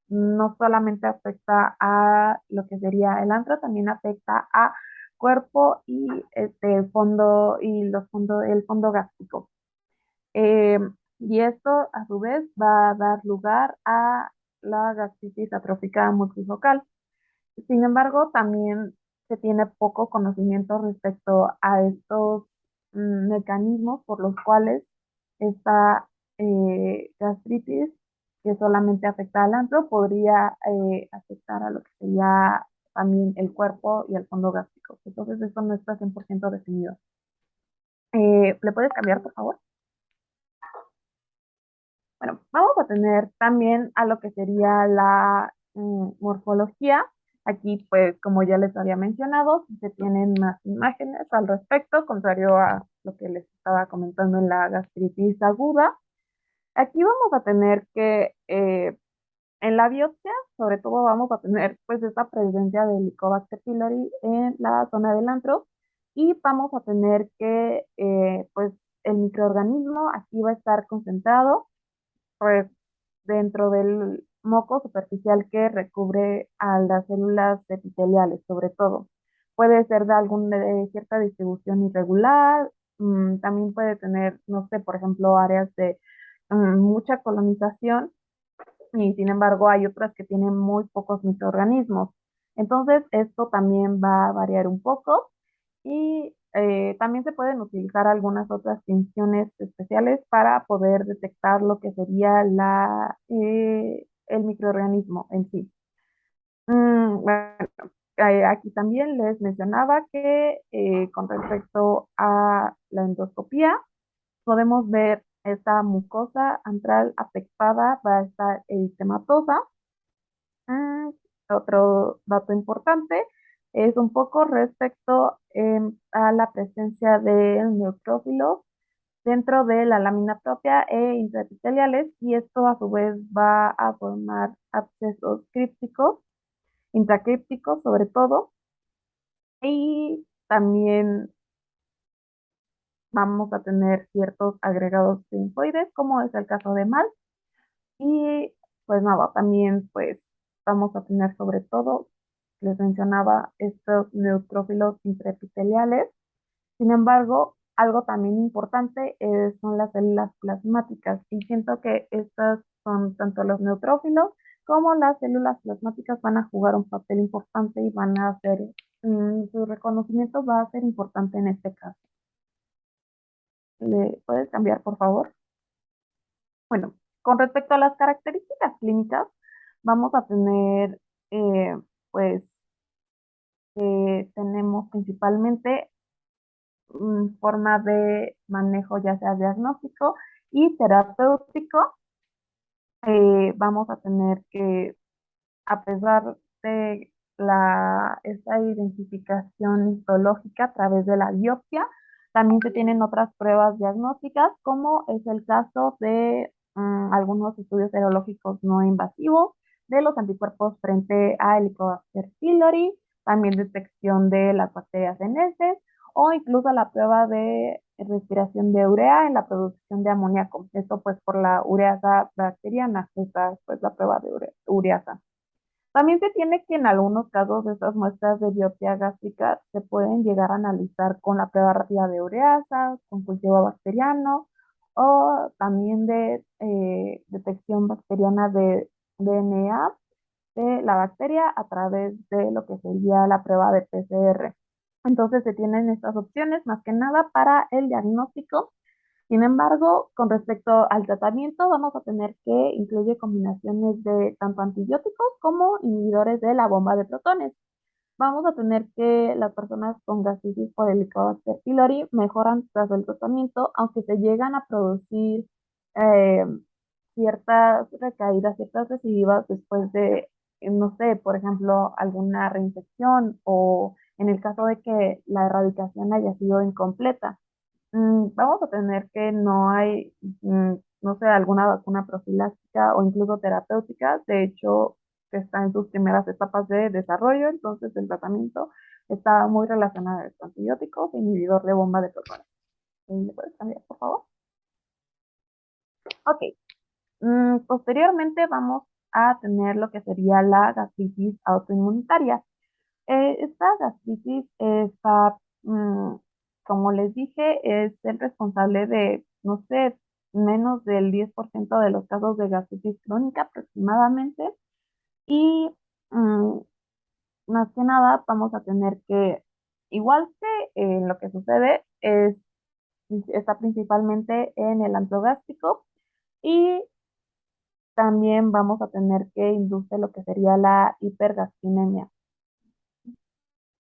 no solamente afecta a lo que sería el antro, también afecta a cuerpo y el fondo y el fondo gástrico. Eh, y esto a su vez va a dar lugar a la gastritis atrófica multifocal. Sin embargo, también se tiene poco conocimiento respecto a estos mecanismos por los cuales esta gastritis, que solamente afecta al antro, podría afectar a lo que sería también el cuerpo y el fondo gástrico. Entonces, esto no está 100% definido. ¿Le puedes cambiar, por favor? Bueno, vamos a tener también a lo que sería la morfología. Aquí, pues, como ya les había mencionado, se tienen más imágenes al respecto, contrario a lo que les estaba comentando en la gastritis aguda. Aquí vamos a tener que en la biopsia, sobre todo, vamos a tener pues esta presencia de Helicobacter pylori en la zona del antro y vamos a tener que pues el microorganismo aquí va a estar concentrado pues dentro del moco superficial que recubre a las células epiteliales, sobre todo. Puede ser de cierta distribución irregular, también puede tener, no sé, por ejemplo, áreas de mucha colonización y sin embargo hay otras que tienen muy pocos microorganismos. Entonces, esto también va a variar un poco y también se pueden utilizar algunas otras tinciones especiales para poder detectar lo que sería el microorganismo en sí. Bueno, aquí también les mencionaba que con respecto a la endoscopía, podemos ver esta mucosa antral afectada, va a estar eritematosa. Mm, Otro dato importante es un poco respecto a la presencia de neutrófilos dentro de la lámina propia e intraepiteliales y esto a su vez va a formar abscesos crípticos, intracrípticos sobre todo, y también vamos a tener ciertos agregados linfoides, como es el caso de MAL, y pues nada, también pues vamos a tener sobre todo, les mencionaba, estos neutrófilos intraepiteliales. Sin embargo, algo también importante son las células plasmáticas y siento que estas son tanto los neutrófilos como las células plasmáticas van a jugar un papel importante y van a hacer, su reconocimiento va a ser importante en este caso. ¿Le puedes cambiar, por favor? Bueno, con respecto a las características clínicas, vamos a tener, pues, tenemos principalmente forma de manejo ya sea diagnóstico y terapéutico. Vamos a tener que, a pesar de esta identificación histológica a través de la biopsia, también se tienen otras pruebas diagnósticas, como es el caso de algunos estudios serológicos no invasivos de los anticuerpos frente a Helicobacter pylori, también detección de las bacterias en heces o incluso la prueba de respiración de urea en la producción de amoníaco. Esto pues por la ureasa bacteriana, esta es pues la prueba de ureasa. También se tiene que en algunos casos de estas muestras de biopsia gástrica se pueden llegar a analizar con la prueba rápida de ureasa, con cultivo bacteriano o también de detección bacteriana de DNA de la bacteria a través de lo que sería la prueba de PCR. Entonces se tienen estas opciones más que nada para el diagnóstico. Sin embargo, con respecto al tratamiento, vamos a tener que incluye combinaciones de tanto antibióticos como inhibidores de la bomba de protones. vamos a tener que las personas con gastritis por Helicobacter pylori mejoran tras el tratamiento, aunque se llegan a producir eh, ciertas recaídas, ciertas recidivas después de, no sé, por ejemplo, alguna reinfección o en el caso de que la erradicación haya sido incompleta. Vamos a tener que no hay, no sé, alguna vacuna profiláctica o incluso terapéutica. De hecho, que está en sus primeras etapas de desarrollo, entonces el tratamiento está muy relacionado a estos antibióticos, inhibidor de bomba de protones. ¿Me puedes cambiar, por favor? Ok. Posteriormente vamos a tener lo que sería la gastritis autoinmunitaria. Esta gastritis está, como les dije, es el responsable de, no sé, menos del 10% de los casos de gastritis crónica aproximadamente. Y mm, más que nada vamos a tener que, igual que lo que sucede, está principalmente en el antrogástrico y también vamos a tener que induce lo que sería la hipergastrinemia.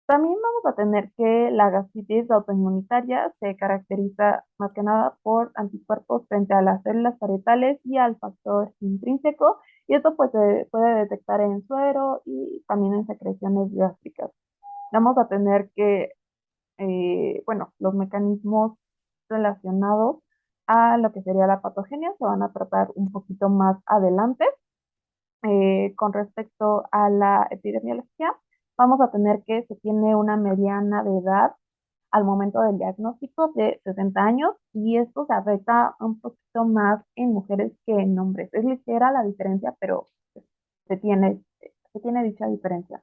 También vamos a tener que la gastritis autoinmunitaria se caracteriza más que nada por anticuerpos frente a las células parietales y al factor intrínseco, y esto pues se puede detectar en suero y también en secreciones gástricas. Vamos a tener que, bueno, los mecanismos relacionados a lo que sería la patogenia se van a tratar un poquito más adelante. Con respecto a la epidemiología, vamos a tener que se tiene una mediana de edad al momento del diagnóstico de 60 años y esto se afecta un poquito más en mujeres que en hombres. Es ligera la diferencia, pero pues, se tiene dicha diferencia.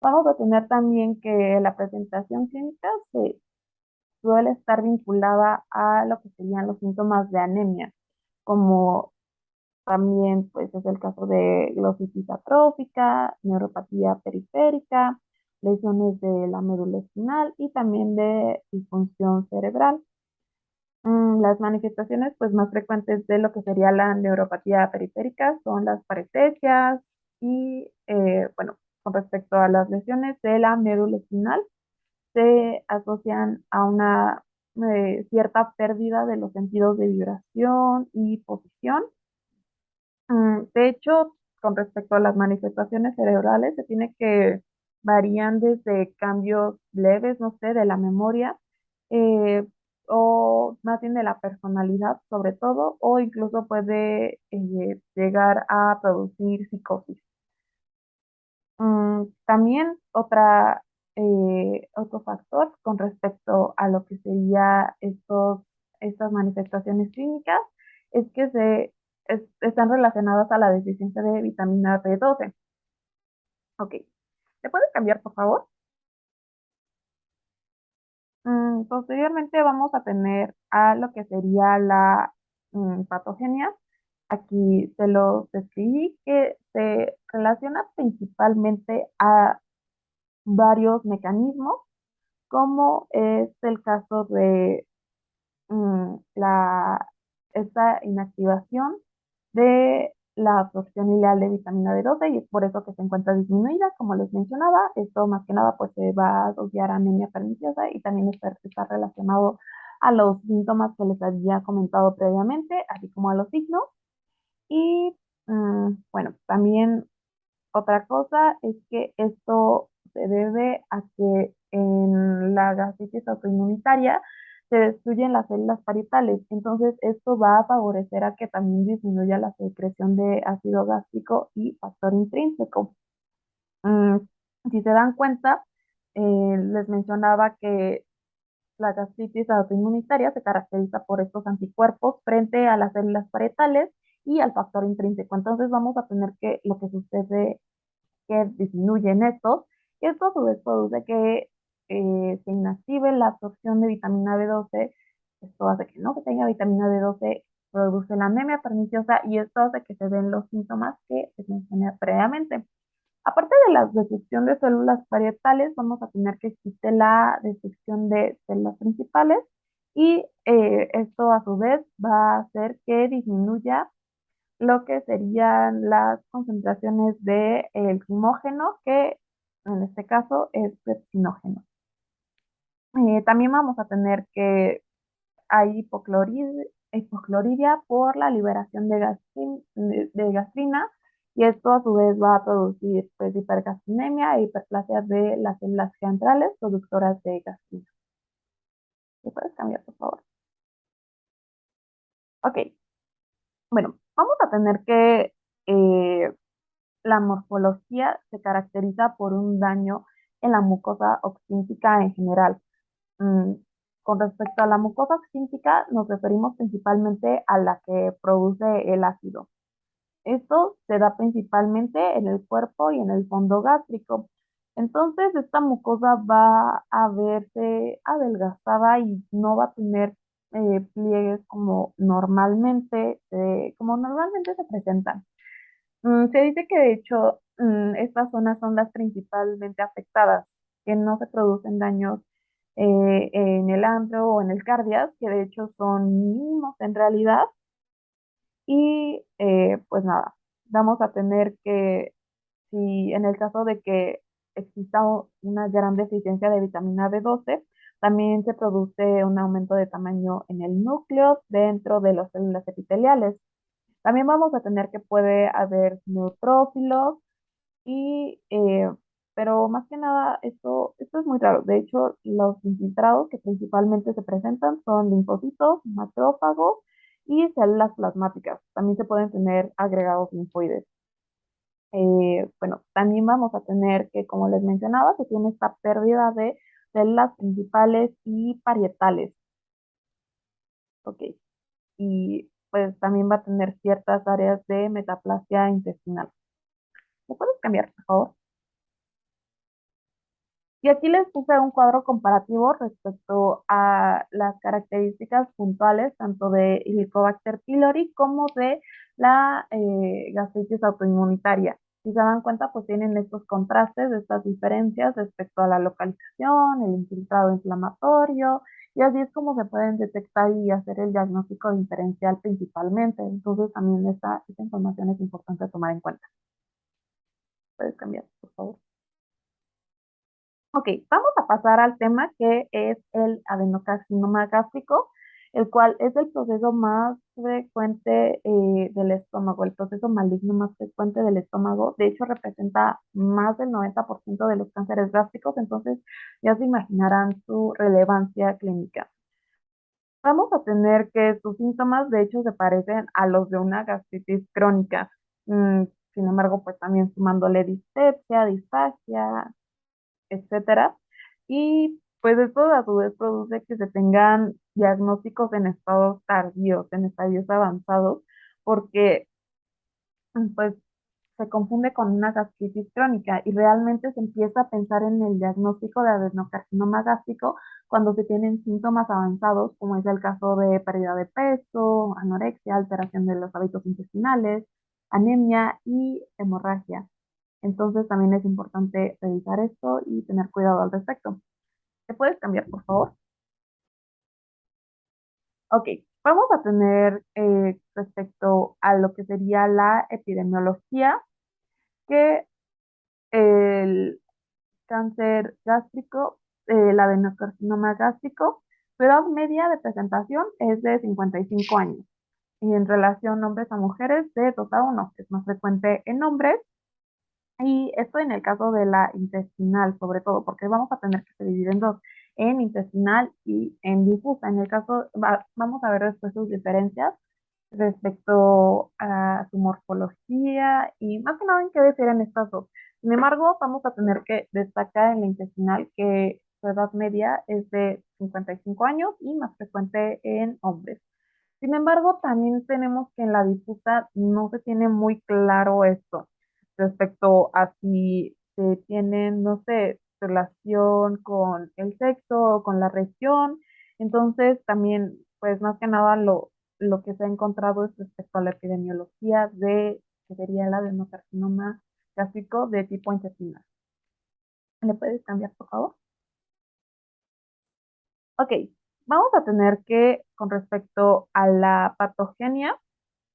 Vamos a tener también que la presentación clínica se suele estar vinculada a lo que serían los síntomas de anemia, como también, pues, es el caso de glositis atrófica, neuropatía periférica, lesiones de la médula espinal y también de disfunción cerebral. Las manifestaciones, pues, más frecuentes de lo que sería la neuropatía periférica son las parestesias y, bueno, con respecto a las lesiones de la médula espinal, se asocian a una cierta pérdida de los sentidos de vibración y posición. De hecho, con respecto a las manifestaciones cerebrales, se tiene que varían desde cambios leves, no sé, de la memoria, eh, o más bien de la personalidad, sobre todo, o incluso puede llegar a producir psicosis. También otro factor con respecto a lo que sería estas manifestaciones clínicas es que están relacionadas a la deficiencia de vitamina B12. Ok, ¿te puedes cambiar, por favor? Posteriormente vamos a tener a lo que sería la patogenia. Aquí se lo describí que se relaciona principalmente a varios mecanismos, como es el caso de esta inactivación de la absorción ileal de vitamina B12 y es por eso que se encuentra disminuida, como les mencionaba. Esto más que nada pues se va a asociar a anemia perniciosa y también está relacionado a los síntomas que les había comentado previamente, así como a los signos. Y bueno, también otra cosa es que esto se debe a que en la gastritis autoinmunitaria se destruyen las células parietales. Entonces, esto va a favorecer a que también disminuya la secreción de ácido gástrico y factor intrínseco. Mm, si se dan cuenta, les mencionaba que la gastritis autoinmunitaria se caracteriza por estos anticuerpos frente a las células parietales y al factor intrínseco. Entonces, vamos a tener que lo que sucede que disminuyen estos, y esto a su vez produce que se inactive la absorción de vitamina B12. Esto hace que no se tenga vitamina B12, produce la anemia perniciosa y esto hace que se den los síntomas que les mencioné previamente. Aparte de la destrucción de células parietales, vamos a tener que existe la destrucción de células principales y esto a su vez va a hacer que disminuya lo que serían las concentraciones de el zimógeno que en este caso es pepsinógeno. También vamos a tener que hay hipocloridia por la liberación de gastrina y esto a su vez va a producir pues hipergastrinemia e hiperplasia de las células centrales productoras de gastrina. ¿Me puedes cambiar, por favor? Ok, bueno, vamos a tener que la morfología se caracteriza por un daño en la mucosa oxíntica en general. Mm, con respecto a la mucosa oxíntica, nos referimos principalmente a la que produce el ácido. Esto se da principalmente en el cuerpo y en el fondo gástrico. Entonces, esta mucosa va a verse adelgazada y no va a tener pliegues como normalmente se presentan. Se dice que de hecho estas zonas son las principalmente afectadas, que no se producen daños en el antro o en el cardias, que de hecho son mínimos en realidad. Y pues nada, vamos a tener que, si en el caso de que exista una gran deficiencia de vitamina B12, también se produce un aumento de tamaño en el núcleo dentro de las células epiteliales. También vamos a tener que puede haber neutrófilos y, pero más que nada, esto es muy raro. De hecho, los infiltrados que principalmente se presentan son linfocitos, macrófagos y células plasmáticas. También se pueden tener agregados linfoides. Bueno, también vamos a tener que, como les mencionaba, se tiene esta pérdida de células principales y parietales. Ok. Y pues también va a tener ciertas áreas de metaplasia intestinal. ¿Me puedes cambiar, por favor? Y aquí les puse un cuadro comparativo respecto a las características puntuales tanto de Helicobacter pylori como de la gastritis autoinmunitaria. Si se dan cuenta, pues tienen estos contrastes, estas diferencias respecto a la localización, el infiltrado inflamatorio, y así es como se pueden detectar y hacer el diagnóstico diferencial principalmente. Entonces, también esta información es importante tomar en cuenta. ¿Puedes cambiar, por favor? Ok, vamos a pasar al tema que es el adenocarcinoma gástrico, el cual es el proceso más frecuente del estómago, el proceso maligno más frecuente del estómago. De hecho, representa más del 90% de los cánceres gástricos, entonces ya se imaginarán su relevancia clínica. Vamos a tener que sus síntomas, de hecho, se parecen a los de una gastritis crónica. Sin embargo, pues también sumándole dispepsia, disfagia, etcétera. Y pues esto a su vez produce que se tengan diagnósticos en estados tardíos, en estadios avanzados, porque pues se confunde con una gastritis crónica y realmente se empieza a pensar en el diagnóstico de adenocarcinoma gástrico cuando se tienen síntomas avanzados, como es el caso de pérdida de peso, anorexia, alteración de los hábitos intestinales, anemia y hemorragia. Entonces también es importante revisar esto y tener cuidado al respecto. ¿Te puedes cambiar, por favor? Ok, vamos a tener respecto a lo que sería la epidemiología, que el cáncer gástrico, el adenocarcinoma gástrico, su edad media de presentación es de 55 años. Y en relación hombres a mujeres, de 2 a 1, que es más frecuente en hombres. Y esto en el caso de la intestinal, sobre todo, porque vamos a tener que se divide en dos, en intestinal y en difusa. En el caso, vamos a ver después sus diferencias respecto a su morfología y más que nada en qué difieren estas dos. Sin embargo, vamos a tener que destacar en la intestinal que su edad media es de 55 años y más frecuente en hombres. Sin embargo, también tenemos que en la difusa no se tiene muy claro esto respecto a si se tienen, no sé, relación con el sexo o con la región. Entonces, también, pues más que nada lo que se ha encontrado es respecto a la epidemiología de que sería el adenocarcinoma gástrico de tipo intestinal. ¿Le puedes cambiar, por favor? Ok, vamos a tener que, con respecto a la patogenia,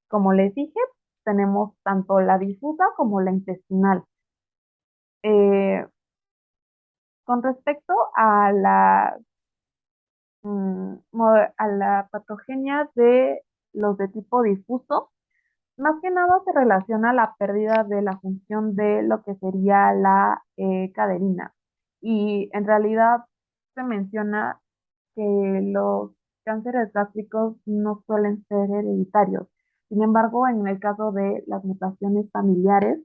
como les dije, tenemos tanto la difusa como la intestinal. Con respecto a la patogenia de los de tipo difuso, más que nada se relaciona la pérdida de la función de lo que sería la caderina. Y en realidad se menciona que los cánceres gástricos no suelen ser hereditarios. Sin embargo, en el caso de las mutaciones familiares,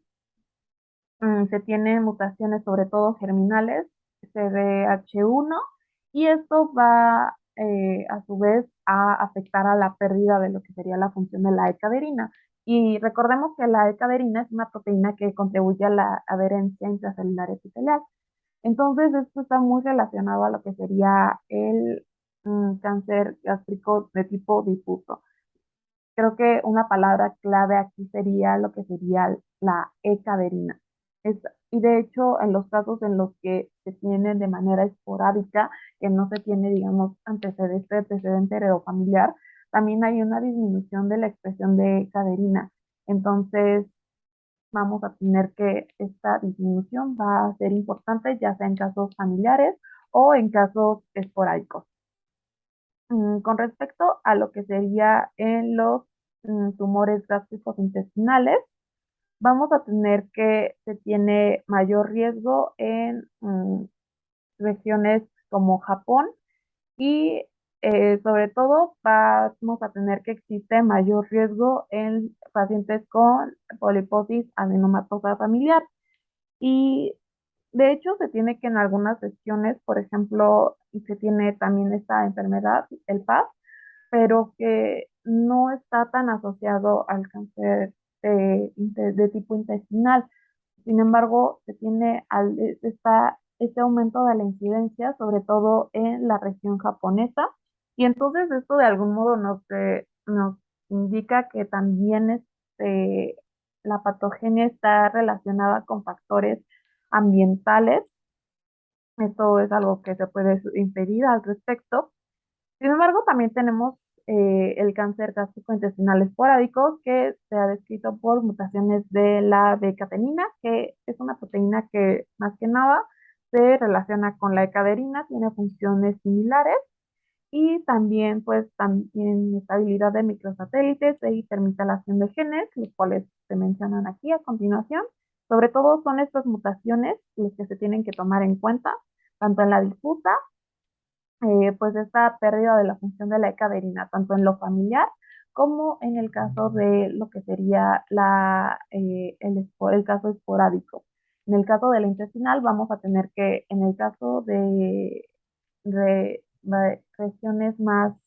se tienen mutaciones sobre todo germinales, CDH1, y esto va a su vez a afectar a la pérdida de lo que sería la función de la E-caderina. Y recordemos que la E-caderina es una proteína que contribuye a la adherencia intracelular epitelial. Entonces, esto está muy relacionado a lo que sería el cáncer gástrico de tipo difuso. Creo que una palabra clave aquí sería lo que sería la E-caderina. Y de hecho, en los casos en los que se tienen de manera esporádica, que no se tiene, digamos, antecedente heredofamiliar, también hay una disminución de la expresión de caderina. Entonces, vamos a tener que esta disminución va a ser importante, ya sea en casos familiares o en casos esporádicos. Con respecto a lo que sería en los tumores gástricos intestinales, vamos a tener que se tiene mayor riesgo en regiones como Japón y sobre todo vamos a tener que existe mayor riesgo en pacientes con poliposis adenomatosa familiar. Y de hecho se tiene que en algunas regiones, por ejemplo, se tiene también esta enfermedad, el PAS, pero que no está tan asociado al cáncer de tipo intestinal. Sin embargo, se tiene este aumento de la incidencia, sobre todo en la región japonesa, y entonces esto de algún modo nos indica que también la patogenia está relacionada con factores ambientales. Esto es algo que se puede inferir al respecto. Sin embargo, también tenemos el cáncer gástrico intestinal esporádico que se ha descrito por mutaciones de la beta-catenina, que es una proteína que más que nada se relaciona con la caderina, tiene funciones similares y también pues también estabilidad de microsatélites e hipermetilación de genes, los cuales se mencionan aquí a continuación. Sobre todo son estas mutaciones las que se tienen que tomar en cuenta, tanto en la difusa pues esta pérdida de la función de la caderina, tanto en lo familiar como en el caso de lo que sería el caso esporádico. En el caso de la intestinal vamos a tener que, en el caso de regiones más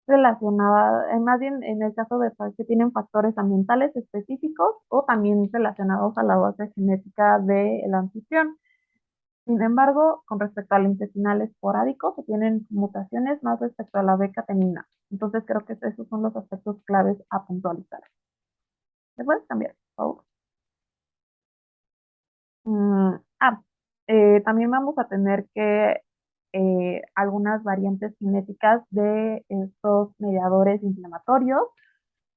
relacionadas, más bien en el caso de que tienen factores ambientales específicos o también relacionados a la base genética del anfitrión. Sin embargo, con respecto al intestinal esporádico, se tienen mutaciones más respecto a la beta-catenina. Entonces, creo que esos son los aspectos claves a puntualizar. ¿Me puedes cambiar, por favor? Mm, ah, también vamos a tener que algunas variantes genéticas de estos mediadores inflamatorios,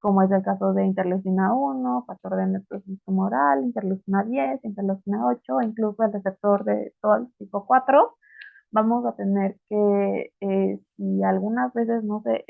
como es el caso de interleucina 1, factor de necrosis tumoral, interleucina 10, interleucina 8, incluso el receptor de TOL tipo 4. Vamos a tener que, si algunas veces, no sé,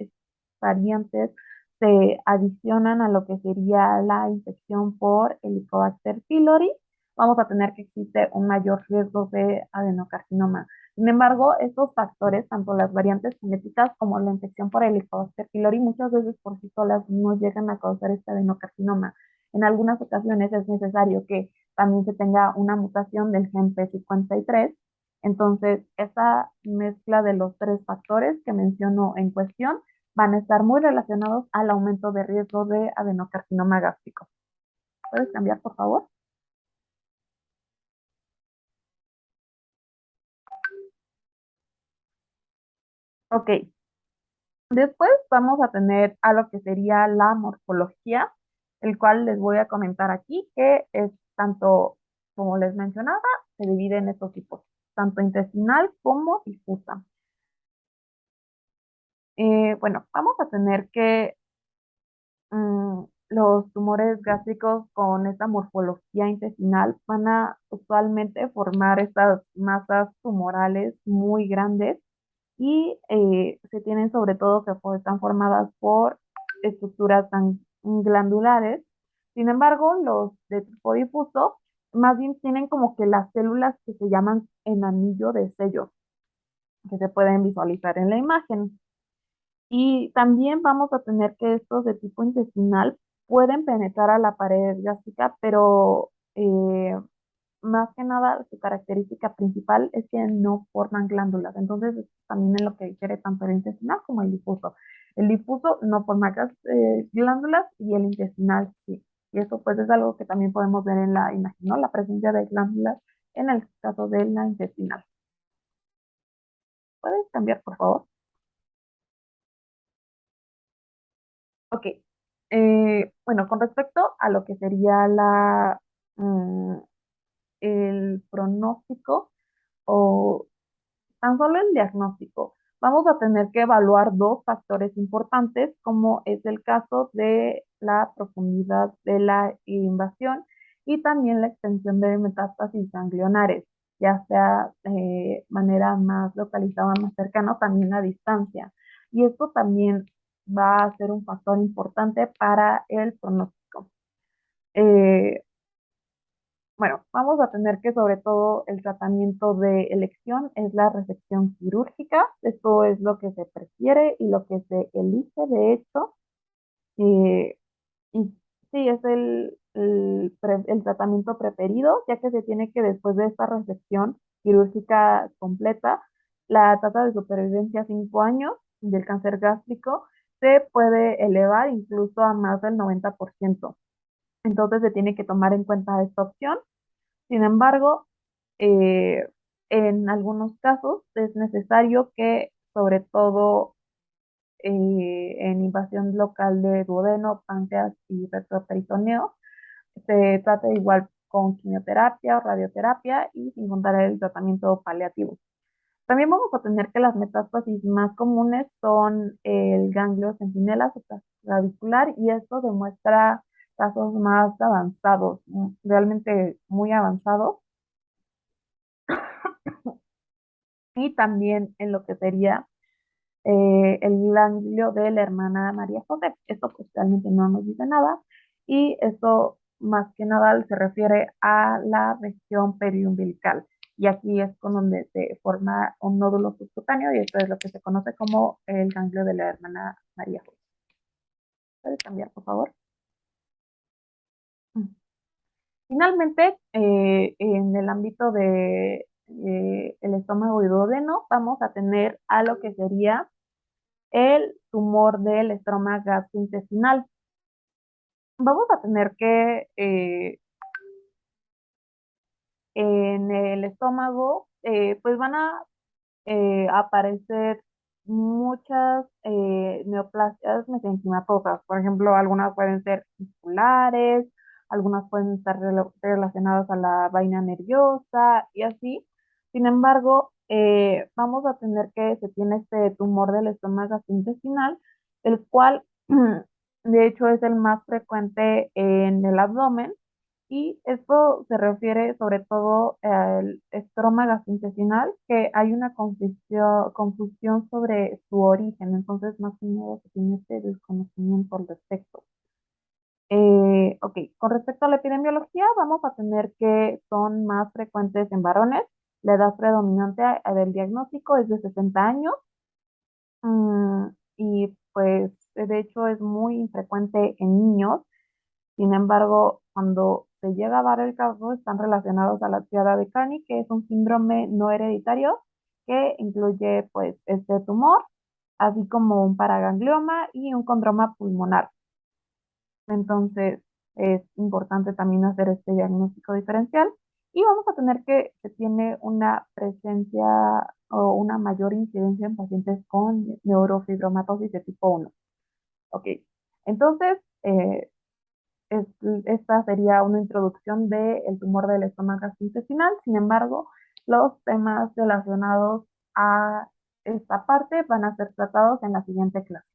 variantes se adicionan a lo que sería la infección por Helicobacter pylori, vamos a tener que existe un mayor riesgo de adenocarcinoma. Sin embargo, estos factores, tanto las variantes genéticas como la infección por Helicobacter pylori, muchas veces por sí solas no llegan a causar este adenocarcinoma. En algunas ocasiones es necesario que también se tenga una mutación del gen P53. Entonces, esta mezcla de los tres factores que menciono en cuestión van a estar muy relacionados al aumento de riesgo de adenocarcinoma gástrico. ¿Puedes cambiar, por favor? Ok. Después vamos a tener a lo que sería la morfología, el cual les voy a comentar aquí, que es tanto, como les mencionaba, se divide en estos tipos, tanto intestinal como difusa. Bueno, vamos a tener que los tumores gástricos con esta morfología intestinal van a usualmente formar estas masas tumorales muy grandes y se tienen sobre todo que están formadas por estructuras tan glandulares. Sin embargo, los de tipo difuso más bien tienen como que las células que se llaman en anillo de sello, que se pueden visualizar en la imagen. Y también vamos a tener que estos de tipo intestinal pueden penetrar a la pared gástrica, pero más que nada su característica principal es que no forman glándulas. Entonces, también es lo que quiere tanto el intestinal como el difuso. El difuso no forma glándulas y el intestinal sí. Y eso pues es algo que también podemos ver en la imagen, ¿no? La presencia de glándulas en el caso de la intestinal. ¿Puedes cambiar, por favor? Ok. Bueno, con respecto a lo que sería mm, el pronóstico o tan solo el diagnóstico, vamos a tener que evaluar dos factores importantes, como es el caso de la profundidad de la invasión y también la extensión de metástasis ganglionares, ya sea de manera más localizada, más cercana o también a distancia. Y esto también va a ser un factor importante para el pronóstico. Eh, bueno, vamos a tener que sobre todo el tratamiento de elección es la resección quirúrgica. Esto es lo que se prefiere y lo que se elige, de hecho. Eh, y sí, es el tratamiento preferido, ya que se tiene que después de esta resección quirúrgica completa, la tasa de supervivencia a 5 años del cáncer gástrico se puede elevar incluso a más del 90%. Entonces se tiene que tomar en cuenta esta opción. Sin embargo, eh, en algunos casos es necesario que, sobre todo en invasión local de duodeno, páncreas y retroperitoneo, se trate igual con quimioterapia o radioterapia y sin contar el tratamiento paliativo. También vamos a tener que las metástasis más comunes son el ganglio centinela supraradicular y esto demuestra casos más avanzados, realmente muy avanzados y también en lo que sería el ganglio de la hermana María José. Esto pues realmente no nos dice nada y esto más que nada se refiere a la región periumbilical. Y aquí es con donde se forma un nódulo subcutáneo y esto es lo que se conoce como el ganglio de la hermana María José. ¿Puedes cambiar, por favor? Finalmente, en el ámbito de el estómago y duodeno, vamos a tener a lo que sería el tumor del estroma gastrointestinal. Vamos a tener que en el estómago, pues van a aparecer muchas neoplasias mesenquimatosas. Por ejemplo, algunas pueden ser musculares, algunas pueden estar relacionadas a la vaina nerviosa y así. Sin embargo, vamos a tener que se tiene este tumor del estómago gastrointestinal, el cual de hecho es el más frecuente en el abdomen y esto se refiere sobre todo al estroma gastrointestinal, que hay una confusión sobre su origen, entonces más que nada se tiene este desconocimiento al respecto. Ok, con respecto a la epidemiología, vamos a tener que son más frecuentes en varones. La edad predominante del diagnóstico es de 60 años. Y pues de hecho es muy infrecuente en niños. Sin embargo, cuando se llega a dar el caso, están relacionados a la triada de Carney, que es un síndrome no hereditario que incluye pues este tumor, así como un paraganglioma y un condroma pulmonar. Entonces, es importante también hacer este diagnóstico diferencial y vamos a tener que se tiene una presencia o una mayor incidencia en pacientes con neurofibromatosis de tipo 1. Ok, entonces, es- esta sería una introducción del tumor del estómago gastrointestinal. Sin embargo, los temas relacionados a esta parte van a ser tratados en la siguiente clase.